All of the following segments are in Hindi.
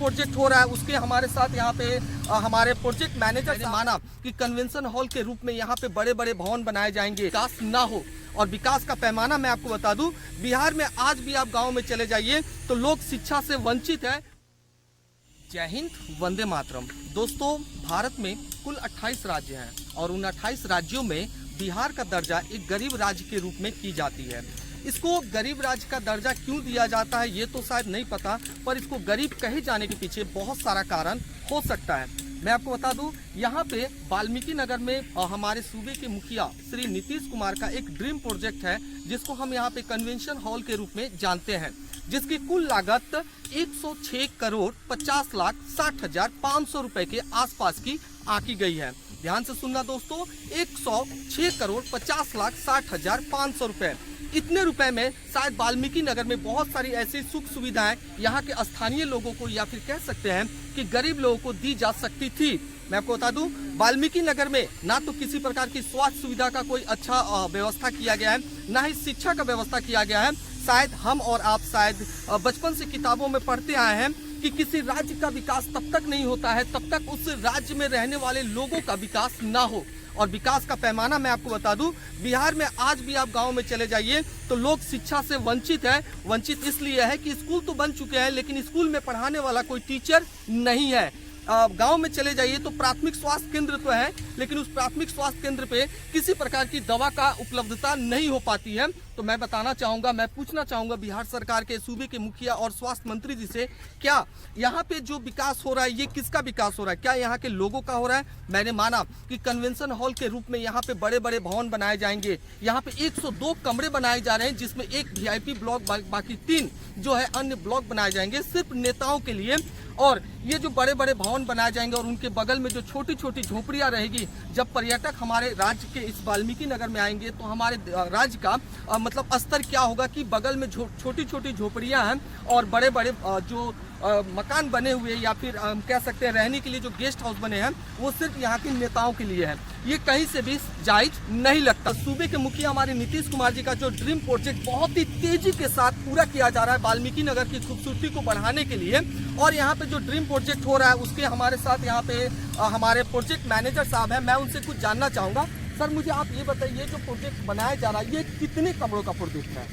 प्रोजेक्ट हो रहा है उसके हमारे साथ यहाँ पे हमारे प्रोजेक्ट मैनेजर ने माना कि कन्वेंशन हॉल के रूप में यहाँ पे बड़े बड़े भवन बनाए जाएंगे, विकास ना हो। और विकास का पैमाना मैं आपको बता दूं, बिहार में आज भी आप गांव में चले जाइए तो लोग शिक्षा से वंचित है। जय हिंद, वंदे मातरम। दोस्तों, भारत में कुल 28 राज्य हैं और उन 28 राज्यों में बिहार का दर्जा एक गरीब राज्य के रूप में की जाती है। इसको गरीब राज्य का दर्जा क्यों दिया जाता है ये तो शायद नहीं पता, पर इसको गरीब कहे जाने के पीछे बहुत सारा कारण हो सकता है। मैं आपको बता दूं, यहाँ पे वाल्मीकि नगर में हमारे सूबे के मुखिया श्री नीतीश कुमार का एक ड्रीम प्रोजेक्ट है, जिसको हम यहाँ पे कन्वेंशन हॉल के रूप में जानते हैं, जिसकी कुल लागत 106 करोड़ 50 लाख 60,500 रुपए के आसपास की आंकी गई है। ध्यान से सुनना दोस्तों, 106 करोड़ 50 लाख 60,500 रुपए। इतने रुपए में शायद वाल्मीकि नगर में बहुत सारी ऐसी सुख सुविधाएं यहाँ के स्थानीय लोगों को या फिर कह सकते हैं कि गरीब लोगों को दी जा सकती थी। मैं आपको बता दूं, वाल्मीकि नगर में ना तो किसी प्रकार की स्वास्थ्य सुविधा का कोई अच्छा व्यवस्था किया गया है, ना ही शिक्षा का व्यवस्था किया गया है। शायद हम और आप शायद बचपन से किताबों में पढ़ते आए हैं कि किसी राज्य का विकास तब तक नहीं होता है तब तक उस राज्य में रहने वाले लोगों का विकास ना हो। और विकास का पैमाना मैं आपको बता दूं, बिहार में आज भी आप गांव में चले जाइए तो लोग शिक्षा से वंचित है। वंचित इसलिए है कि स्कूल तो बन चुके हैं लेकिन स्कूल में पढ़ाने वाला कोई टीचर नहीं है। गांव में चले जाइए तो प्राथमिक स्वास्थ्य केंद्र तो है, लेकिन उस प्राथमिक स्वास्थ्य केंद्र पे किसी प्रकार की दवा का उपलब्धता नहीं हो पाती है। तो मैं बताना चाहूँगा, मैं पूछना चाहूँगा बिहार सरकार के सूबे के मुखिया और स्वास्थ्य मंत्री जी से, क्या यहाँ पे जो विकास हो रहा है ये किसका विकास हो रहा है? क्या यहाँ के लोगों का हो रहा है? मैंने माना कि कन्वेंशन हॉल के रूप में यहाँ पे बड़े बड़े भवन बनाए जाएंगे। यहाँ पे 102 कमरे बनाए जा रहे हैं, जिसमें एक VIP ब्लॉक, बाकी 3 जो है अन्य ब्लॉक बनाए जाएंगे सिर्फ नेताओं के लिए। और ये जो बड़े बड़े भवन बनाए जाएंगे और उनके बगल में जो छोटी छोटी झोपड़ियां रहेगी, जब पर्यटक हमारे राज्य के इस वाल्मीकि नगर में आएंगे तो हमारे राज्य का मतलब स्तर क्या होगा कि बगल में छोटी छोटी झोपड़ियां हैं और बड़े बड़े जो मकान बने हुए या फिर कह सकते हैं रहने के लिए जो गेस्ट हाउस बने हैं वो सिर्फ यहाँ के नेताओं के लिए है। ये कहीं से भी जायज नहीं लगता। सूबे के मुखिया हमारे नीतीश कुमार जी का जो ड्रीम प्रोजेक्ट बहुत ही तेजी के साथ पूरा किया जा रहा है वाल्मीकि नगर की खूबसूरती को बढ़ाने के लिए, और यहाँ पे जो ड्रीम प्रोजेक्ट हो रहा है उसके हमारे साथ यहाँ पे हमारे प्रोजेक्ट मैनेजर साहब हैं। मैं उनसे कुछ जानना चाहूँगा। सर, मुझे आप ये बताइए, जो प्रोजेक्ट बनाया जा रहा है ये कितने कमरों का प्रोजेक्ट है?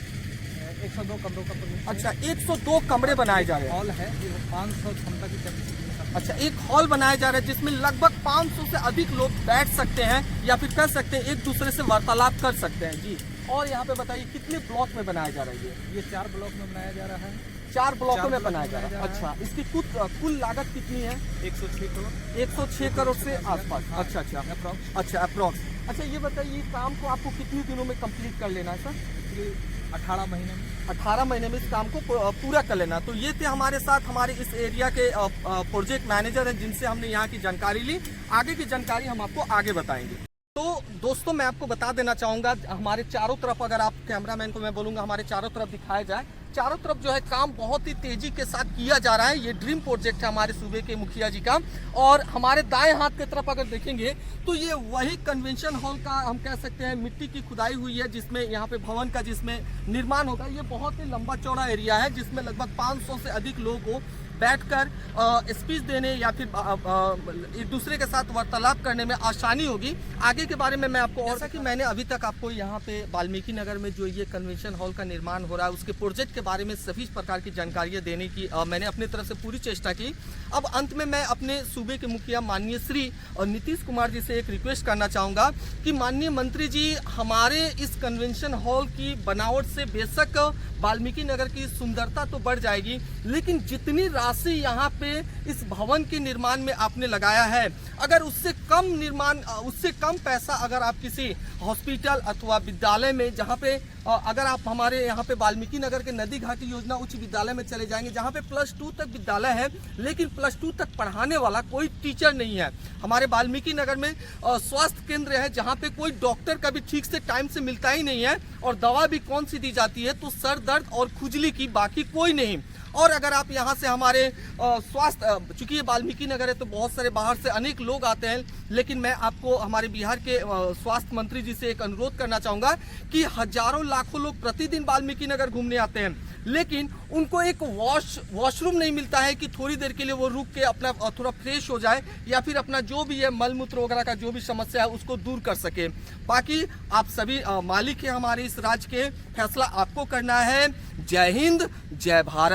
102 कमरों का प्रोजेक्ट। अच्छा, 102 कमरे बनाए जा रहे हैं। हॉल है 500 क्षमता की कैपेसिटी। अच्छा, एक हॉल बनाया जा रहा है जिसमें लगभग 500 से अधिक लोग बैठ सकते हैं या फिर कर सकते हैं, एक दूसरे से वार्तालाप कर सकते हैं जी। और यहाँ पे बताइए कितने ब्लॉक में बनाया जा रहा है? ये 4 ब्लॉक में बनाया जा रहा है। 4 ब्लॉकों में बनाया जा रहा है। अच्छा, इसकी कुल लागत कितनी है? 106 करोड़। 106 करोड़ से आसपास। अच्छा, अप्रॉक्स। अच्छा, ये बताइए, काम को आपको कितने दिनों में कंप्लीट कर लेना है सर? 18 महीने में। 18 महीने में इस काम को पूरा कर लेना। तो ये थे हमारे साथ हमारे इस एरिया के प्रोजेक्ट मैनेजर हैं, जिनसे हमने यहाँ की जानकारी ली। आगे की जानकारी हम आपको आगे बताएंगे। तो दोस्तों, मैं आपको बता देना चाहूँगा, हमारे चारों तरफ, अगर आप कैमरामैन को मैं बोलूँगा हमारे चारों तरफ दिखाया जाए, चारों तरफ जो है काम बहुत ही तेजी के साथ किया जा रहा है। ये ड्रीम प्रोजेक्ट है हमारे सूबे के मुखिया जी का। और हमारे दाएं हाथ की तरफ अगर देखेंगे तो ये वही कन्वेंशन हॉल का हम कह सकते हैं मिट्टी की खुदाई हुई है, जिसमें यहाँ पे भवन का जिसमें निर्माण होगा। ये बहुत ही लंबा चौड़ा एरिया है जिसमें लगभग 500 से अधिक लोगों को बैठकर स्पीच देने या फिर एक दूसरे के साथ वार्तालाप करने में आसानी होगी। आगे के बारे में मैं आपको, और जैसा कि मैंने अभी तक आपको यहाँ पे वाल्मीकि नगर में जो ये कन्वेंशन हॉल का निर्माण हो रहा है उसके प्रोजेक्ट के बारे में सभी प्रकार की जानकारियाँ देने की मैंने अपनी तरफ से पूरी चेष्टा की। अब अंत में मैं अपने सूबे के मुखिया माननीय श्री नीतीश कुमार जी से एक रिक्वेस्ट करना चाहूँगा कि माननीय मंत्री जी, हमारे इस कन्वेंशन हॉल की बनावट से बेशक वाल्मीकि नगर की सुंदरता तो बढ़ जाएगी, लेकिन जितनी राशि यहाँ पे इस भवन के निर्माण में आपने लगाया है, अगर उससे कम पैसा अगर आप किसी हॉस्पिटल अथवा विद्यालय में, जहाँ पे अगर आप हमारे यहाँ पे वाल्मीकि नगर के नदी घाटी योजना उच्च विद्यालय में चले जाएंगे, जहाँ पे +2 तक विद्यालय है लेकिन +2 तक पढ़ाने वाला कोई टीचर नहीं है। हमारे वाल्मीकि नगर में स्वास्थ्य केंद्र है जहाँ पे कोई डॉक्टर का भी ठीक से टाइम से मिलता ही नहीं है, और दवा भी कौन सी दी जाती है तो सर दर्द और खुजली की, बाकी कोई नहीं। और अगर आप यहाँ से हमारे स्वास्थ्य, चूंकि ये वाल्मीकि नगर है तो बहुत सारे बाहर से अनेक लोग आते हैं, लेकिन मैं आपको हमारे बिहार के स्वास्थ्य मंत्री जी से एक अनुरोध करना चाहूँगा कि हजारों लाखों लोग प्रतिदिन वाल्मीकि नगर घूमने आते हैं, लेकिन उनको एक वॉशरूम नहीं मिलता है कि थोड़ी देर के लिए वो रुक के अपना थोड़ा फ्रेश हो जाए या फिर अपना जो भी है मल मूत्र वगैरह का जो भी समस्या है उसको दूर कर सके। बाकी आप सभी मालिक हैं हमारे इस राज्य के, फैसला आपको करना है। जय हिंद, जय भारत।